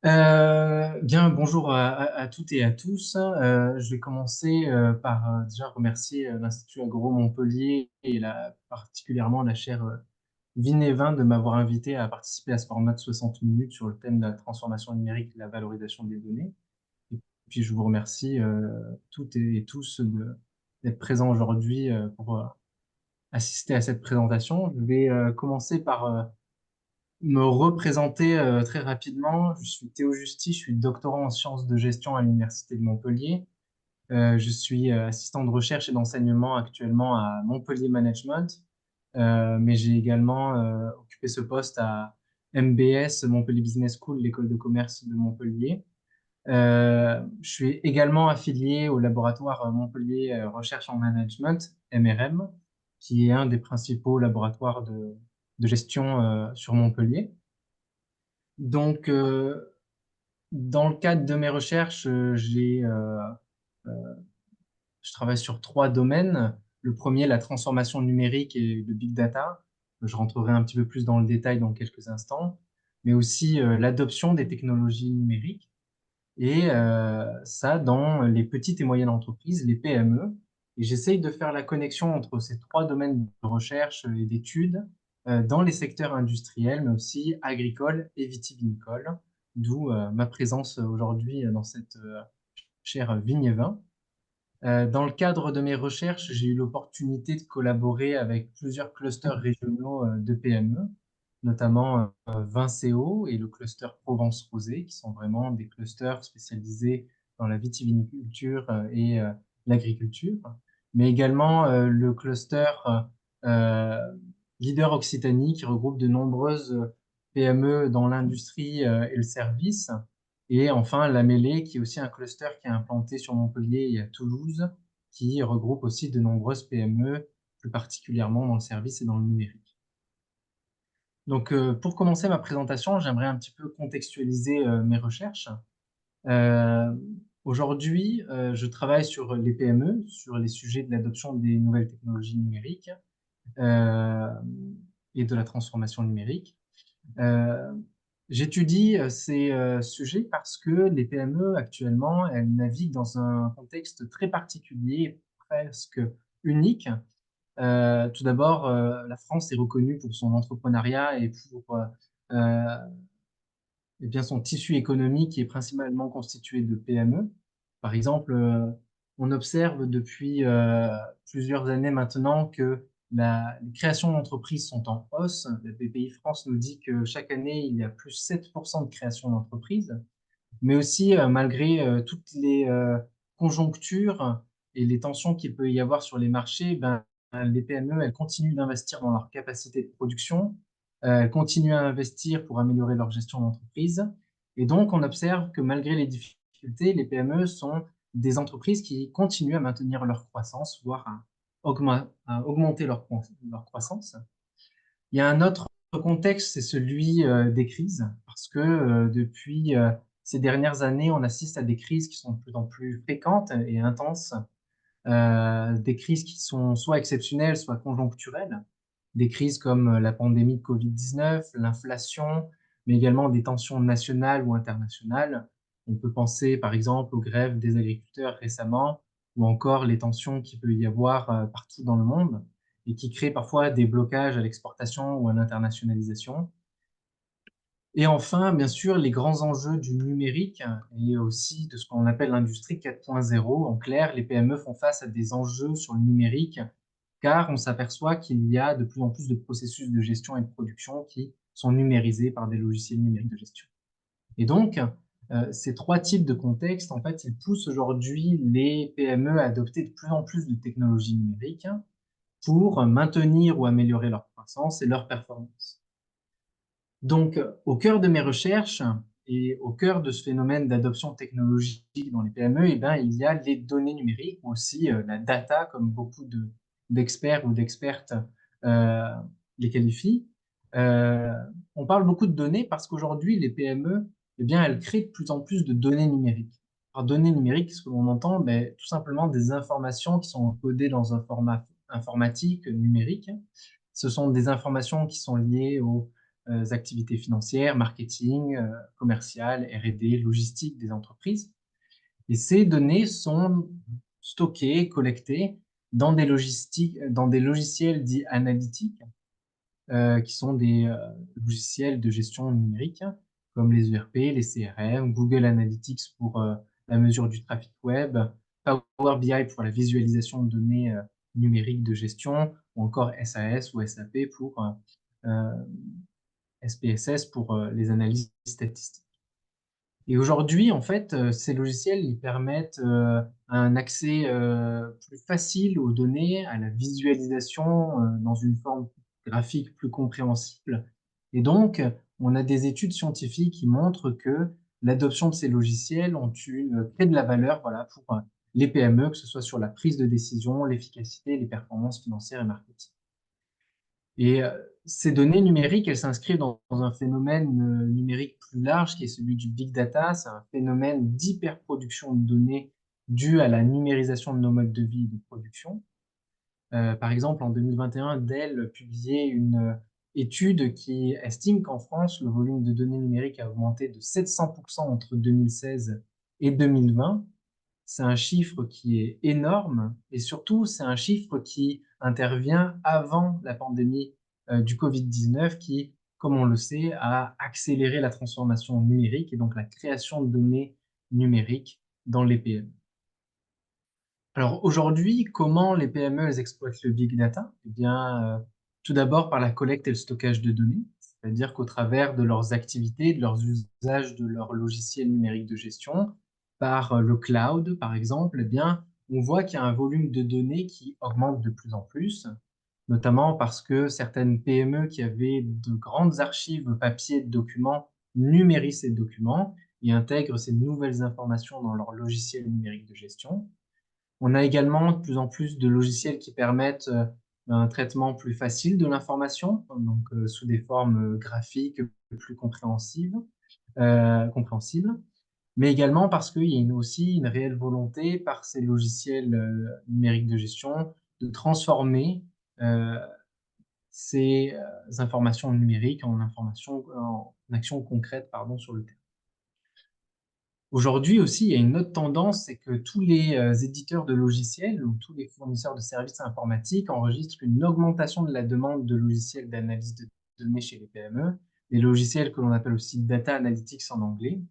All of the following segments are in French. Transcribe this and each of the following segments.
Bien, bonjour à toutes et à tous. Je vais commencer par déjà remercier l'Institut Agro Montpellier et particulièrement la chaire Vinévin de m'avoir invité à participer à ce format de 60 minutes sur le thème de la transformation numérique et la valorisation des données. Et puis, je vous remercie toutes et tous d'être présents aujourd'hui pour assister à cette présentation. Je vais commencer par me représenter très rapidement. Je suis Théo Justy, je suis doctorant en sciences de gestion à l'Université de Montpellier. Je suis assistant de recherche et d'enseignement actuellement à Montpellier Management, mais j'ai également occupé ce poste à MBS, Montpellier Business School, l'école de commerce de Montpellier. Je suis également affilié au laboratoire Montpellier Recherche en Management, MRM, qui est un des principaux laboratoires de gestion sur Montpellier. Donc, dans le cadre de mes recherches, euh, je travaille sur trois domaines. Le premier, la transformation numérique et le big data. Je rentrerai un petit peu plus dans le détail dans quelques instants, mais aussi l'adoption des technologies numériques et ça dans les petites et moyennes entreprises, les PME. Et j'essaye de faire la connexion entre ces trois domaines de recherche et d'études dans les secteurs industriels, mais aussi agricoles et vitivinicoles, d'où ma présence aujourd'hui dans cette chaire Vigne et Vin. Dans le cadre de mes recherches, j'ai eu l'opportunité de collaborer avec plusieurs clusters régionaux de PME, notamment Vincéo et le cluster Provence Rosé, qui sont vraiment des clusters spécialisés dans la vitiviniculture et l'agriculture, mais également le cluster euh, Leader Occitanie, qui regroupe de nombreuses PME dans l'industrie et le service, et enfin, la Mêlée, qui est aussi un cluster qui est implanté sur Montpellier et à Toulouse, qui regroupe aussi de nombreuses PME, plus particulièrement dans le service et dans le numérique. Donc, pour commencer ma présentation, j'aimerais un petit peu contextualiser mes recherches. Euh, Aujourd'hui, je travaille sur les PME, sur les sujets de l'adoption des nouvelles technologies numériques euh, et de la transformation numérique. Euh, J'étudie ces sujets parce que les PME actuellement, elles naviguent dans un contexte très particulier, presque unique. Tout d'abord, la France est reconnue pour son entrepreneuriat et pour euh, eh bien, son tissu économique qui est principalement constitué de PME. Par exemple, on observe depuis plusieurs années maintenant que les créations d'entreprises sont en hausse. La BPI France nous dit que chaque année, il y a plus 7% de création d'entreprises, mais aussi malgré toutes les conjonctures et les tensions qu'il peut y avoir sur les marchés, ben, les PME, elles continuent d'investir dans leur capacité de production, elles continuent à investir pour améliorer leur gestion d'entreprise. Et donc, on observe que malgré les difficultés, les PME sont des entreprises qui continuent à maintenir leur croissance, voire à augmenter leur croissance. Il y a un autre contexte, c'est celui des crises, parce que depuis ces dernières années, on assiste à des crises qui sont de plus en plus fréquentes et intenses, des crises qui sont soit exceptionnelles, soit conjoncturelles, des crises comme la pandémie de Covid-19, l'inflation, mais également des tensions nationales ou internationales. On peut penser par exemple aux grèves des agriculteurs récemment, ou encore les tensions qu'il peut y avoir partout dans le monde et qui créent parfois des blocages à l'exportation ou à l'internationalisation. Et enfin, bien sûr, les grands enjeux du numérique et aussi de ce qu'on appelle l'industrie 4.0. En clair, les PME font face à des enjeux sur le numérique car on s'aperçoit qu'il y a de plus en plus de processus de gestion et de production qui sont numérisés par des logiciels numériques de gestion. Et donc, ces trois types de contextes, en fait, ils poussent aujourd'hui les PME à adopter de plus en plus de technologies numériques pour maintenir ou améliorer leur croissance et leur performance. Donc, au cœur de mes recherches et au cœur de ce phénomène d'adoption technologique dans les PME, eh ben, il y a les données numériques, ou aussi la data, comme beaucoup d'experts ou d'expertes euh, les qualifient. Euh, on parle beaucoup de données parce qu'aujourd'hui, les PME, eh bien, elles créent de plus en plus de données numériques. Par données numériques, ce que l'on entend, ben, tout simplement des informations qui sont codées dans un format informatique numérique. Ce sont des informations qui sont liées au activités financières, marketing, commercial, R&D, logistique des entreprises. Et ces données sont stockées, collectées dans des logiciels dits analytiques, qui sont des logiciels de gestion numérique, comme les ERP, les CRM, Google Analytics pour la mesure du trafic web, Power BI pour la visualisation de données numériques de gestion, ou encore SAS ou SAP pour SPSS pour les analyses statistiques. Et aujourd'hui, en fait, ces logiciels, ils permettent un accès plus facile aux données, à la visualisation dans une forme graphique plus compréhensible. Et donc, on a des études scientifiques qui montrent que l'adoption de ces logiciels crée de la valeur, voilà, pour les PME, que ce soit sur la prise de décision, l'efficacité, les performances financières et marketing. Et ces données numériques, elles s'inscrivent dans un phénomène numérique plus large qui est celui du big data. C'est un phénomène d'hyperproduction de données dû à la numérisation de nos modes de vie et de production. Par exemple, en 2021, Dell publiait une étude qui estime qu'en France, le volume de données numériques a augmenté de 700% entre 2016 et 2020. C'est un chiffre qui est énorme et surtout, c'est un chiffre qui intervient avant la pandémie du Covid-19 qui, comme on le sait, a accéléré la transformation numérique et donc la création de données numériques dans les PME. Alors aujourd'hui, comment les PME elles exploitent le big data? Eh bien, tout d'abord par la collecte et le stockage de données, c'est-à-dire qu'au travers de leurs activités, de leurs usages de leurs logiciels numériques de gestion, par le cloud par exemple, eh bien, on voit qu'il y a un volume de données qui augmente de plus en plus, notamment parce que certaines PME qui avaient de grandes archives papier de documents numérisent ces documents et intègrent ces nouvelles informations dans leur logiciel numérique de gestion. On a également de plus en plus de logiciels qui permettent un traitement plus facile de l'information, donc sous des formes graphiques plus compréhensibles, mais également parce qu'il y a aussi une réelle volonté par ces logiciels numériques de gestion de transformer euh, ces informations numériques en actions concrètes, pardon, sur le terrain. Aujourd'hui aussi, il y a une autre tendance, c'est que tous les éditeurs de logiciels ou tous les fournisseurs de services informatiques enregistrent une augmentation de la demande de logiciels d'analyse de données chez les PME, des logiciels que l'on appelle aussi data analytics en anglais.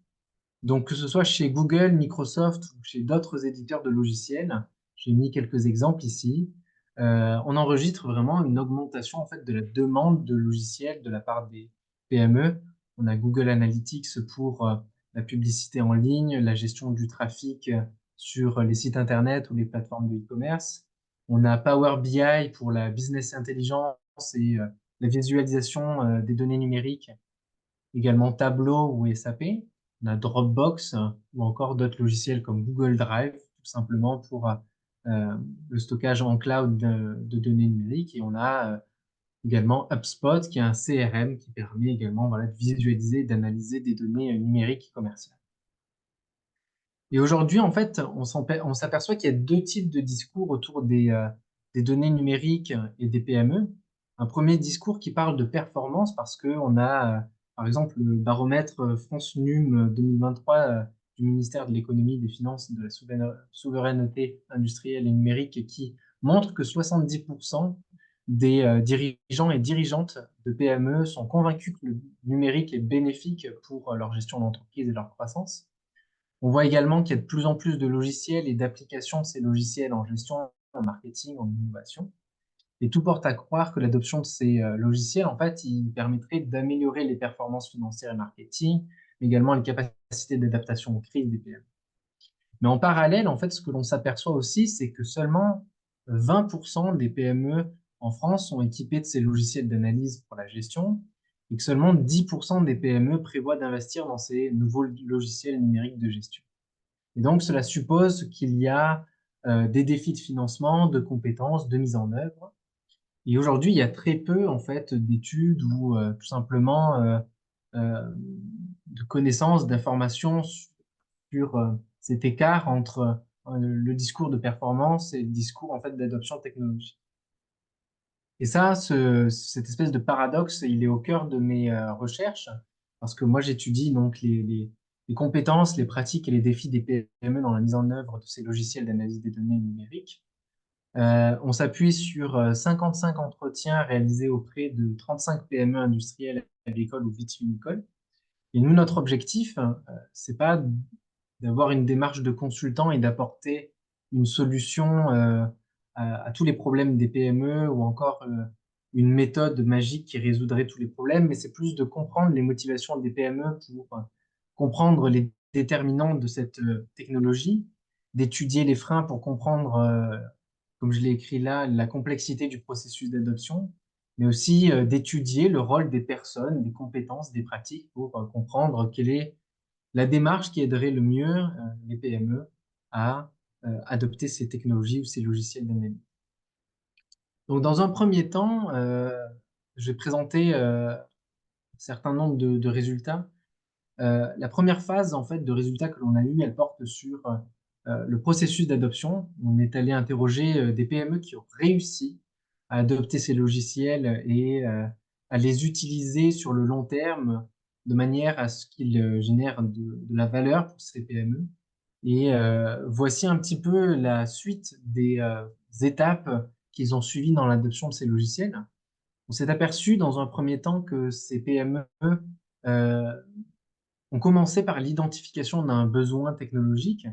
Donc, que ce soit chez Google, Microsoft ou chez d'autres éditeurs de logiciels, j'ai mis quelques exemples ici, on enregistre vraiment une augmentation en fait de la demande de logiciels de la part des PME. On a Google Analytics pour la publicité en ligne, la gestion du trafic sur les sites internet ou les plateformes de e-commerce. On a Power BI pour la business intelligence et la visualisation des données numériques, également Tableau ou SAP. On a Dropbox ou encore d'autres logiciels comme Google Drive, tout simplement pour le stockage en cloud de données numériques. Et on a également HubSpot, qui est un CRM qui permet également voilà, de visualiser et d'analyser des données numériques et commerciales. Et aujourd'hui, en fait, on s'aperçoit qu'il y a deux types de discours autour des données numériques et des PME. Un premier discours qui parle de performance parce qu'on a, par exemple, le baromètre France Num 2023 du ministère de l'Économie, des Finances, de la souveraineté industrielle et numérique qui montre que 70% des dirigeants et dirigeantes de PME sont convaincus que le numérique est bénéfique pour leur gestion d'entreprise et leur croissance. On voit également qu'il y a de plus en plus de logiciels et d'applications de ces logiciels en gestion, en marketing, en innovation. Et tout porte à croire que l'adoption de ces logiciels, en fait, il permettrait d'améliorer les performances financières et marketing, mais également les capacités d'adaptation aux crises des PME. Mais en parallèle, en fait, ce que l'on s'aperçoit aussi, c'est que seulement 20% des PME en France sont équipées de ces logiciels d'analyse pour la gestion et que seulement 10% des PME prévoient d'investir dans ces nouveaux logiciels numériques de gestion. Et donc, cela suppose qu'il y a des défis de financement, de compétences, de mise en œuvre. Et aujourd'hui, il y a très peu, en fait, d'études ou tout simplement de connaissances, d'informations sur cet écart entre le discours de performance et le discours, en fait, d'adoption technologique. Et ça, cette espèce de paradoxe, il est au cœur de mes recherches, parce que moi, j'étudie donc les compétences, les pratiques et les défis des PME dans la mise en œuvre de ces logiciels d'analyse des données numériques. On s'appuie sur 55 entretiens réalisés auprès de 35 PME industrielles, agricoles ou vitivinicoles. Et nous, notre objectif, c'est pas d'avoir une démarche de consultant et d'apporter une solution à tous les problèmes des PME ou encore une méthode magique qui résoudrait tous les problèmes, mais c'est plus de comprendre les motivations des PME pour comprendre les déterminants de cette technologie, d'étudier les freins pour comprendre, comme je l'ai écrit là, la complexité du processus d'adoption, mais aussi d'étudier le rôle des personnes, des compétences, des pratiques pour comprendre quelle est la démarche qui aiderait le mieux les PME à adopter ces technologies ou ces logiciels d'analyse. Donc, dans un premier temps, je vais présenter un certain nombre de résultats. La première phase en fait de résultats que l'on a eu, elle porte sur le processus d'adoption. On est allé interroger des PME qui ont réussi à adopter ces logiciels et à les utiliser sur le long terme de manière à ce qu'ils génèrent de la valeur pour ces PME. Et voici un petit peu la suite des étapes qu'ils ont suivies dans l'adoption de ces logiciels. On s'est aperçu dans un premier temps que ces PME ont commencé par l'identification d'un besoin technologique.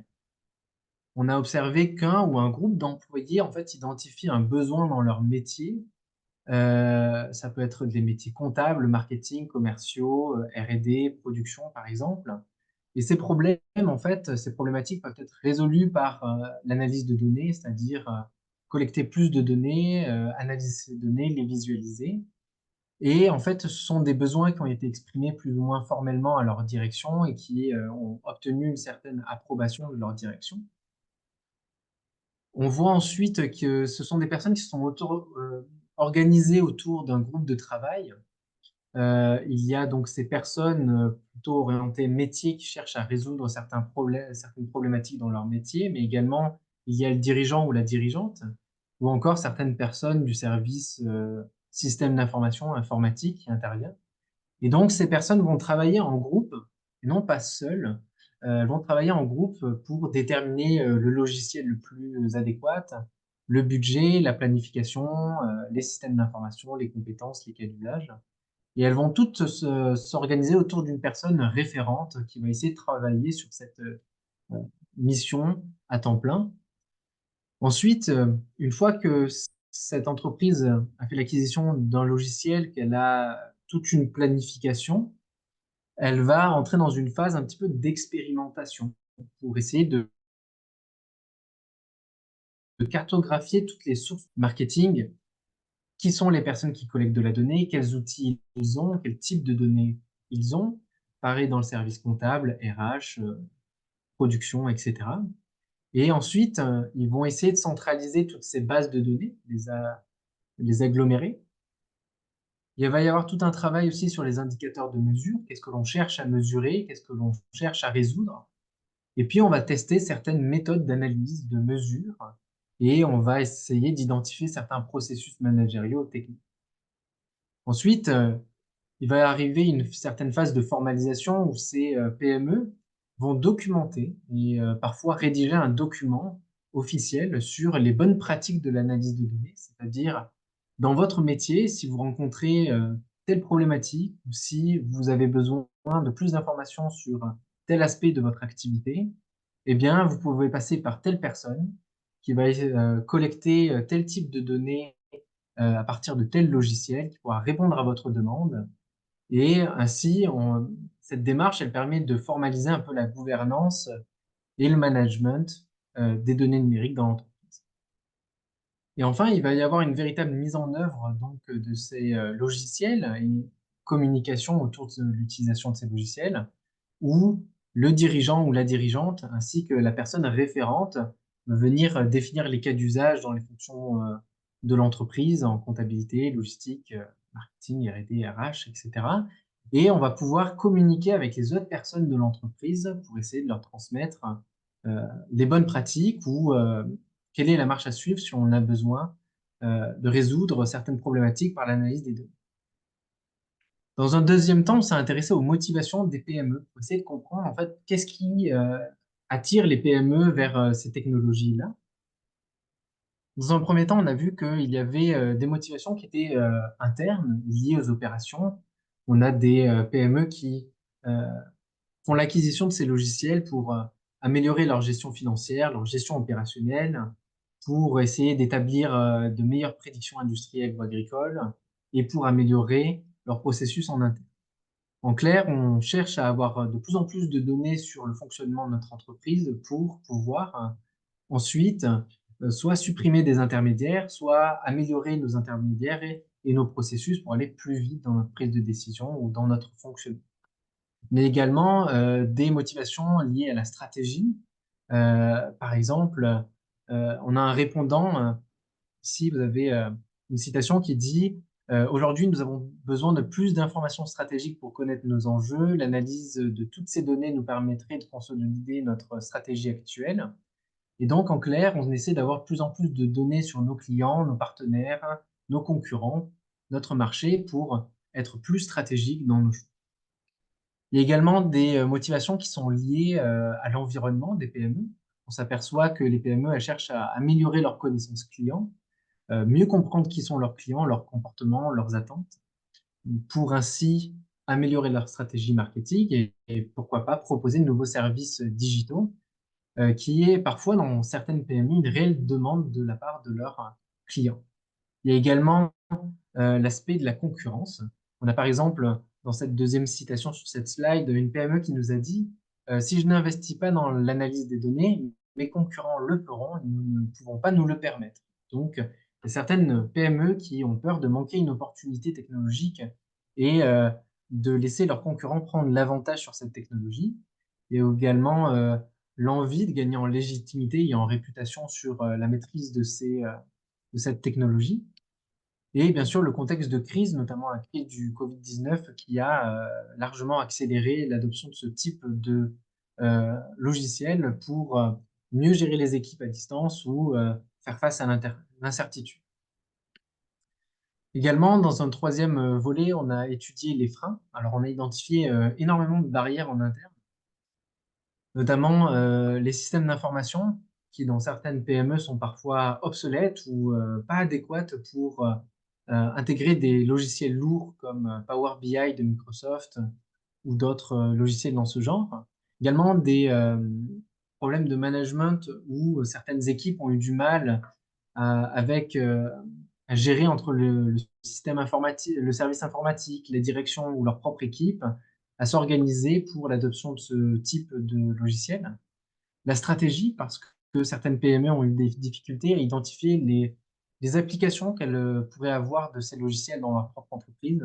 On a observé qu'un ou un groupe d'employés en fait identifie un besoin dans leur métier. Ça peut être des métiers comptables, marketing, commerciaux, R&D, production par exemple. Et ces problèmes, en fait, ces problématiques peuvent être résolues par l'analyse de données, c'est-à-dire collecter plus de données, analyser ces données, les visualiser. Et en fait, ce sont des besoins qui ont été exprimés plus ou moins formellement à leur direction et qui ont obtenu une certaine approbation de leur direction. On voit ensuite que ce sont des personnes qui se sont organisées autour d'un groupe de travail. Il y a donc ces personnes plutôt orientées métier qui cherchent à résoudre certains problèmes, certaines problématiques dans leur métier, mais également il y a le dirigeant ou la dirigeante, ou encore certaines personnes du service système d'information informatique qui intervient. Et donc, ces personnes vont travailler en groupe, et non pas seules. Elles vont travailler en groupe pour déterminer le logiciel le plus adéquat, le budget, la planification, les systèmes d'information, les compétences, les cas d'usage. Et elles vont toutes s'organiser autour d'une personne référente qui va essayer de travailler sur cette mission à temps plein. Ensuite, une fois que cette entreprise a fait l'acquisition d'un logiciel, qu'elle a toute une planification, elle va entrer dans une phase un petit peu d'expérimentation pour essayer de cartographier toutes les sources marketing, qui sont les personnes qui collectent de la donnée, quels outils ils ont, quel type de données ils ont, pareil dans le service comptable, RH, production, etc. Et ensuite, ils vont essayer de centraliser toutes ces bases de données, les agglomérer. Il va y avoir tout un travail aussi sur les indicateurs de mesure, qu'est-ce que l'on cherche à mesurer, qu'est-ce que l'on cherche à résoudre. Et puis, on va tester certaines méthodes d'analyse, de mesure, et on va essayer d'identifier certains processus managériaux techniques. Ensuite, il va arriver une certaine phase de formalisation où ces PME vont documenter et parfois rédiger un document officiel sur les bonnes pratiques de l'analyse de données, c'est-à-dire dans votre métier, si vous rencontrez telle problématique ou si vous avez besoin de plus d'informations sur tel aspect de votre activité, eh bien, vous pouvez passer par telle personne qui va collecter tel type de données à partir de tel logiciel qui pourra répondre à votre demande. Et ainsi, cette démarche, elle permet de formaliser un peu la gouvernance et le management des données numériques dans l'entreprise. Et enfin, il va y avoir une véritable mise en œuvre donc de ces logiciels et une communication autour de l'utilisation de ces logiciels, où le dirigeant ou la dirigeante, ainsi que la personne référente, va venir définir les cas d'usage dans les fonctions de l'entreprise, en comptabilité, logistique, marketing, R&D, RH, etc. Et on va pouvoir communiquer avec les autres personnes de l'entreprise pour essayer de leur transmettre les bonnes pratiques ou quelle est la marche à suivre si on a besoin de résoudre certaines problématiques par l'analyse des données. Dans un deuxième temps, on s'est intéressé aux motivations des PME pour essayer de comprendre en fait qu'est-ce qui attire les PME vers ces technologies-là. Dans un premier temps, on a vu qu'il y avait des motivations qui étaient internes, liées aux opérations. On a des PME qui euh, font l'acquisition de ces logiciels pour améliorer leur gestion financière, leur gestion opérationnelle, pour essayer d'établir de meilleures prédictions industrielles ou agricoles et pour améliorer leur processus en interne. En clair, on cherche à avoir de plus en plus de données sur le fonctionnement de notre entreprise pour pouvoir ensuite soit supprimer des intermédiaires, soit améliorer nos intermédiaires et nos processus pour aller plus vite dans notre prise de décision ou dans notre fonctionnement. Mais également des motivations liées à la stratégie. Par exemple, on a un répondant ici, vous avez une citation qui dit aujourd'hui, nous avons besoin de plus d'informations stratégiques pour connaître nos enjeux. L'analyse de toutes ces données nous permettrait de consolider notre stratégie actuelle. Et donc, en clair, on essaie d'avoir de plus en plus de données sur nos clients, nos partenaires, nos concurrents, notre marché pour être plus stratégique dans nos choix. Il y a également des motivations qui sont liées à l'environnement des PME. On s'aperçoit que les PME elles cherchent à améliorer leurs connaissances clients, mieux comprendre qui sont leurs clients, leurs comportements, leurs attentes, pour ainsi améliorer leur stratégie marketing et pourquoi pas proposer de nouveaux services digitaux, qui est parfois dans certaines PME une réelle demande de la part de leurs clients. Il y a également l'aspect de la concurrence. On a par exemple, dans cette deuxième citation sur cette slide, une PME qui nous a dit si je n'investis pas dans l'analyse des données, mes concurrents le feront et nous ne pouvons pas nous le permettre. Donc, il y a certaines PME qui ont peur de manquer une opportunité technologique et de laisser leurs concurrents prendre l'avantage sur cette technologie. Et également l'envie de gagner en légitimité et en réputation sur la maîtrise de cette technologie. Et bien sûr, le contexte de crise, notamment la crise du Covid-19, qui a largement accéléré l'adoption de ce type de logiciel pour mieux gérer les équipes à distance ou faire face à l'incertitude. Également, dans un troisième volet, on a étudié les freins. Alors, on a identifié énormément de barrières en interne, notamment les systèmes d'information qui, dans certaines PME, sont parfois obsolètes ou pas adéquates pour intégrer des logiciels lourds comme Power BI de Microsoft ou d'autres logiciels dans ce genre. Également des problèmes de management où certaines équipes ont eu du mal avec à gérer entre le système informatique, le service informatique, les directions ou leur propre équipe, à s'organiser pour l'adoption de ce type de logiciel. La stratégie, parce que certaines PME ont eu des difficultés à identifier les applications qu'elles pourraient avoir de ces logiciels dans leur propre entreprise.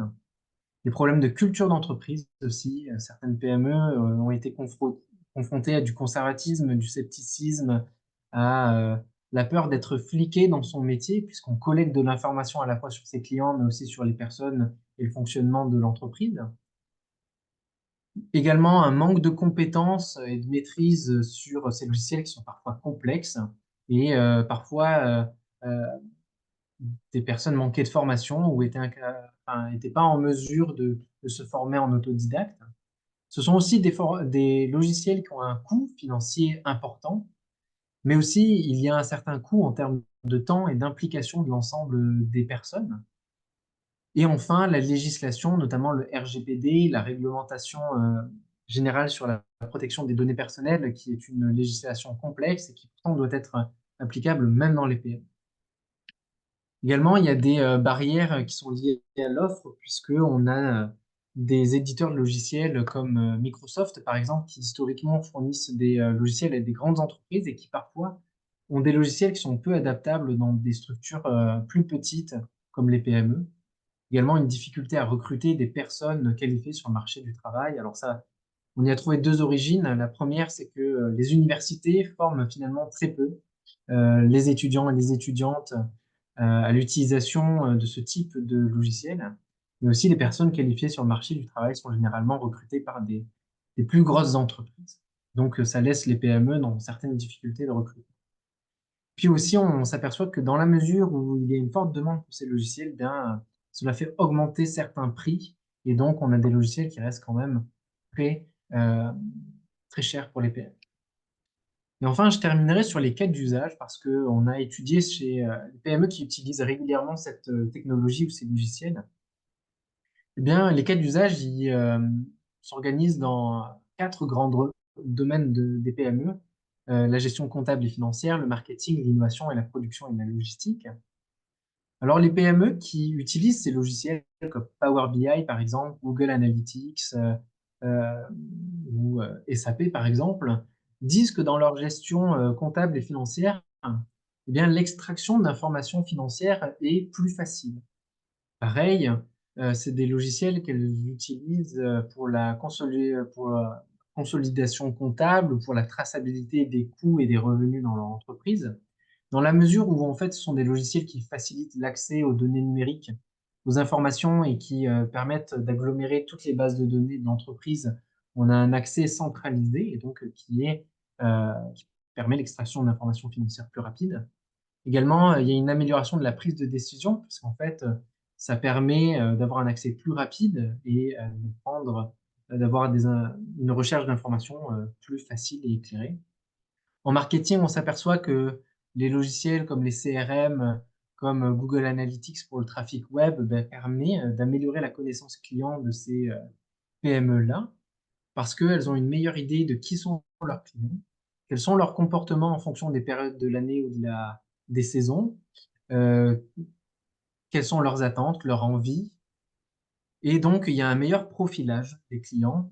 Les problèmes de culture d'entreprise aussi. Certaines PME ont été confrontées à du conservatisme, du scepticisme, à la peur d'être fliqué dans son métier, puisqu'on collecte de l'information à la fois sur ses clients, mais aussi sur les personnes et le fonctionnement de l'entreprise. Également, un manque de compétences et de maîtrise sur ces logiciels qui sont parfois complexes et parfois des personnes manquaient de formation ou étaient pas en mesure de se former en autodidacte. Ce sont aussi des logiciels qui ont un coût financier important, mais aussi il y a un certain coût en termes de temps et d'implication de l'ensemble des personnes. Et enfin, la législation, notamment le RGPD, la réglementation générale sur la protection des données personnelles, qui est une législation complexe et qui pourtant doit être applicable même dans les pays. Également, il y a des barrières qui sont liées à l'offre, puisqu'on a des éditeurs de logiciels comme Microsoft, par exemple, qui historiquement fournissent des logiciels à des grandes entreprises et qui parfois ont des logiciels qui sont peu adaptables dans des structures plus petites comme les PME. Également, une difficulté à recruter des personnes qualifiées sur le marché du travail. Alors ça, on y a trouvé deux origines. La première, c'est que les universités forment finalement très peu les étudiants et les étudiantes à l'utilisation de ce type de logiciel, mais aussi les personnes qualifiées sur le marché du travail sont généralement recrutées par des plus grosses entreprises. Donc, ça laisse les PME dans certaines difficultés de recrutement. Puis aussi, on s'aperçoit que dans la mesure où il y a une forte demande pour ces logiciels, bien, cela fait augmenter certains prix. Et donc, on a des logiciels qui restent quand même très, euh, très chers pour les PM. Et enfin, je terminerai sur les cas d'usage parce qu'on a étudié chez les PME qui utilisent régulièrement cette technologie ou ces logiciels. Eh bien, les cas d'usage, ils s'organisent dans quatre grands domaines des PME. La gestion comptable et financière, le marketing, l'innovation et la production et la logistique. Alors, les PME qui utilisent ces logiciels comme Power BI, par exemple, Google Analytics euh, ou SAP, par exemple, disent que dans leur gestion comptable et financière, eh bien, l'extraction d'informations financières est plus facile. Pareil, c'est des logiciels qu'elles utilisent pour la consolidation comptable, pour la traçabilité des coûts et des revenus dans leur entreprise, dans la mesure où en fait ce sont des logiciels qui facilitent l'accès aux données numériques, aux informations et qui permettent d'agglomérer toutes les bases de données de l'entreprise. On a un accès centralisé et donc qui permet l'extraction d'informations financières plus rapides. Également, il y a une amélioration de la prise de décision, parce qu'en fait, ça permet d'avoir un accès plus rapide et d'avoir une recherche d'informations plus facile et éclairée. En marketing, on s'aperçoit que les logiciels comme les CRM, comme Google Analytics pour le trafic web, ben, permet d'améliorer la connaissance client de ces PME-là, parce qu'elles ont une meilleure idée de qui sont leurs clients, quels sont leurs comportements en fonction des périodes de l'année ou des saisons, euh, quelles sont leurs attentes, leurs envies. Et donc, il y a un meilleur profilage des clients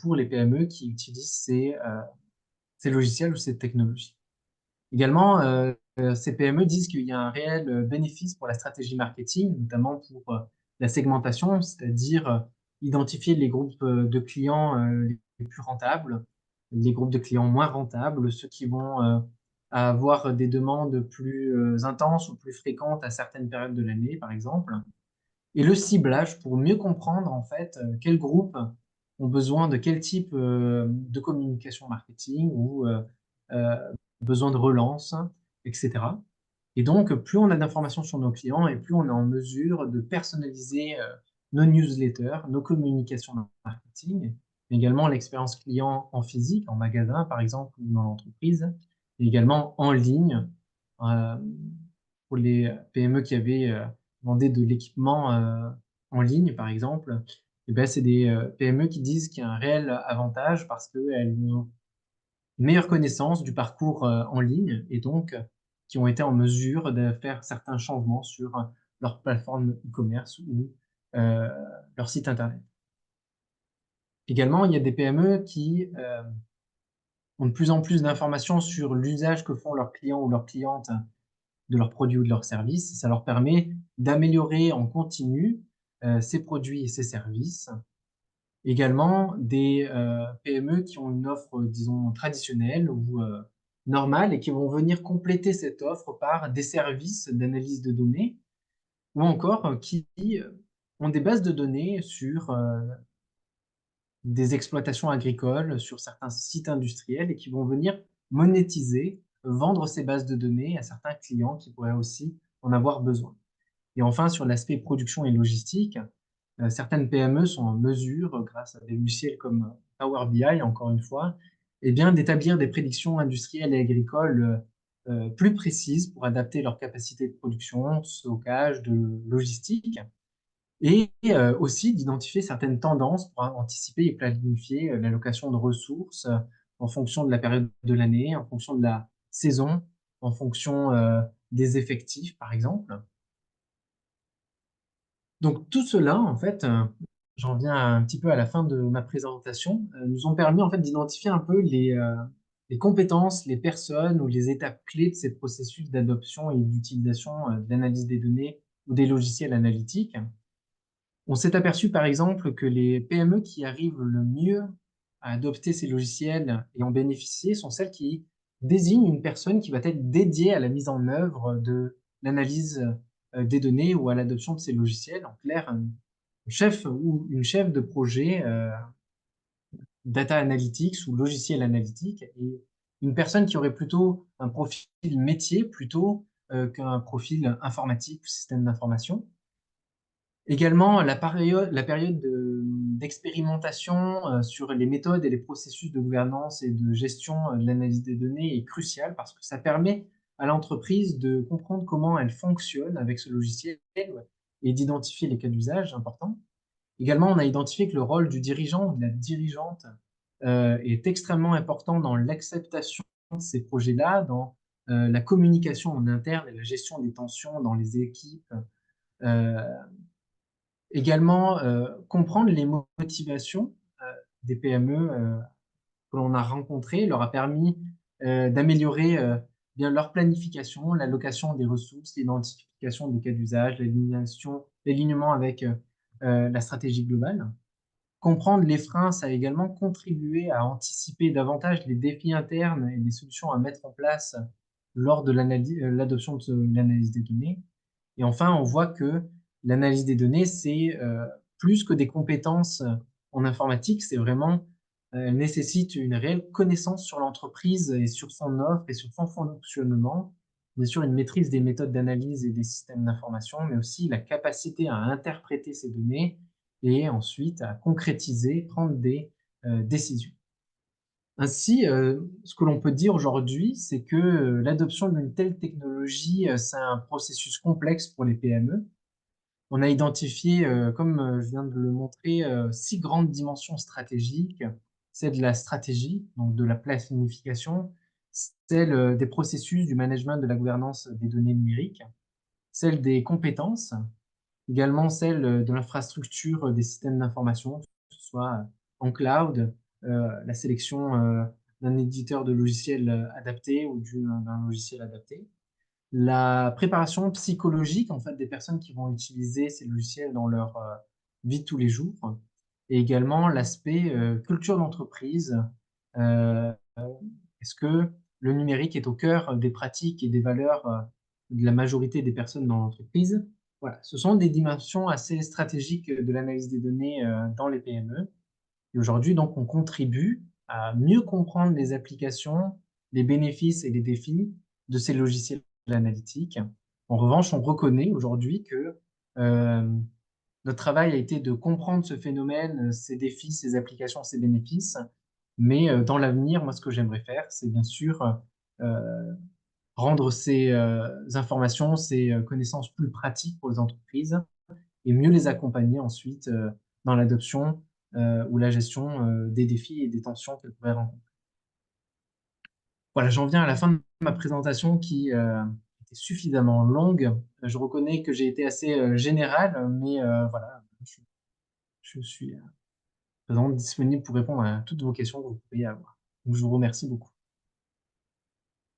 pour les PME qui utilisent ces logiciels ou ces technologies. Également, ces PME disent qu'il y a un réel bénéfice pour la stratégie marketing, notamment pour la segmentation, c'est-à-dire identifier les groupes de clients les plus rentables, les groupes de clients moins rentables, ceux qui vont avoir des demandes plus intenses ou plus fréquentes à certaines périodes de l'année, par exemple. Et le ciblage pour mieux comprendre en fait quels groupes ont besoin de quel type de communication marketing ou euh, besoin de relance, etc. Et donc, plus on a d'informations sur nos clients et plus on est en mesure de personnaliser nos newsletters, nos communications marketing, mais également l'expérience client en physique, en magasin par exemple, ou dans l'entreprise, et également en ligne euh, pour les PME qui avaient demandé de l'équipement en ligne, par exemple. Et ben, c'est des PME qui disent qu'il y a un réel avantage parce qu'elles ont une meilleure connaissance du parcours en ligne et donc qui ont été en mesure de faire certains changements sur leur plateforme e-commerce ou euh, leur site internet. Également, il y a des PME qui ont de plus en plus d'informations sur l'usage que font leurs clients ou leurs clientes de leurs produits ou de leurs services. Ça leur permet d'améliorer en continu ces produits et ces services. Également, des PME qui ont une offre, disons, traditionnelle ou normale et qui vont venir compléter cette offre par des services d'analyse de données ou encore qui ont des bases de données sur des exploitations agricoles, sur certains sites industriels et qui vont venir monétiser, vendre ces bases de données à certains clients qui pourraient aussi en avoir besoin. Et enfin, sur l'aspect production et logistique, certaines PME sont en mesure, grâce à des logiciels comme Power BI, encore une fois, eh bien, d'établir des prédictions industrielles et agricoles plus précises pour adapter leurs capacités de production, de stockage, de logistique, et aussi d'identifier certaines tendances pour anticiper et planifier l'allocation de ressources en fonction de la période de l'année, en fonction de la saison, en fonction des effectifs, par exemple. Donc tout cela, en fait, j'en viens un petit peu à la fin de ma présentation, nous ont permis en fait d'identifier un peu les compétences, les personnes ou les étapes clés de ces processus d'adoption et d'utilisation d'analyse des données ou des logiciels analytiques. On s'est aperçu par exemple que les PME qui arrivent le mieux à adopter ces logiciels et en bénéficier sont celles qui désignent une personne qui va être dédiée à la mise en œuvre de l'analyse des données ou à l'adoption de ces logiciels. En clair, un chef ou une chef de projet data analytics ou logiciel analytique. Et une personne qui aurait plutôt un profil métier plutôt qu'un profil informatique ou système d'information. Également, la période d'expérimentation sur les méthodes et les processus de gouvernance et de gestion de l'analyse des données est cruciale parce que ça permet à l'entreprise de comprendre comment elle fonctionne avec ce logiciel et d'identifier les cas d'usage importants. Également, on a identifié que le rôle du dirigeant ou de la dirigeante est extrêmement important dans l'acceptation de ces projets-là, dans la communication en interne et la gestion des tensions dans les équipes. Euh, Également, comprendre les motivations des PME que l'on a rencontrées leur a permis d'améliorer bien leur planification, l'allocation des ressources, l'identification des cas d'usage, l'alignement avec la stratégie globale. Comprendre les freins, ça a également contribué à anticiper davantage les défis internes et les solutions à mettre en place lors de l'adoption de l'analyse des données. Et enfin, on voit que l'analyse des données, c'est plus que des compétences en informatique, c'est vraiment, elle nécessite une réelle connaissance sur l'entreprise et sur son offre et sur son fonctionnement. Bien sûr, une maîtrise des méthodes d'analyse et des systèmes d'information, mais aussi la capacité à interpréter ces données et ensuite à concrétiser, prendre des décisions. Ainsi, ce que l'on peut dire aujourd'hui, c'est que l'adoption d'une telle technologie, c'est un processus complexe pour les PME. On a identifié, comme je viens de le montrer, 6 grandes dimensions stratégiques. Celle de la stratégie, donc de la planification, celle des processus du management de la gouvernance des données numériques, celle des compétences, également celle de l'infrastructure des systèmes d'information, que ce soit en cloud, la sélection d'un éditeur de logiciel adapté ou d'un logiciel adapté. La préparation psychologique en fait, des personnes qui vont utiliser ces logiciels dans leur vie de tous les jours. Et également l'aspect culture d'entreprise. Euh, Est-ce que le numérique est au cœur des pratiques et des valeurs de la majorité des personnes dans l'entreprise? Voilà, ce sont des dimensions assez stratégiques de l'analyse des données dans les PME. Et aujourd'hui, donc, on contribue à mieux comprendre les applications, les bénéfices et les défis de ces logiciels analytiques. En revanche, on reconnaît aujourd'hui que euh, notre travail a été de comprendre ce phénomène, ses défis, ses applications, ses bénéfices. Mais dans l'avenir, moi, ce que j'aimerais faire, c'est bien sûr euh, rendre ces informations, ces connaissances plus pratiques pour les entreprises et mieux les accompagner ensuite dans l'adoption ou la gestion des défis et des tensions qu'elles pourraient rencontrer. Voilà, j'en viens à la fin de ma présentation qui était suffisamment longue. Je reconnais que j'ai été assez général, mais voilà, je suis présent, disponible pour répondre à toutes vos questions que vous pourriez avoir. Donc, je vous remercie beaucoup.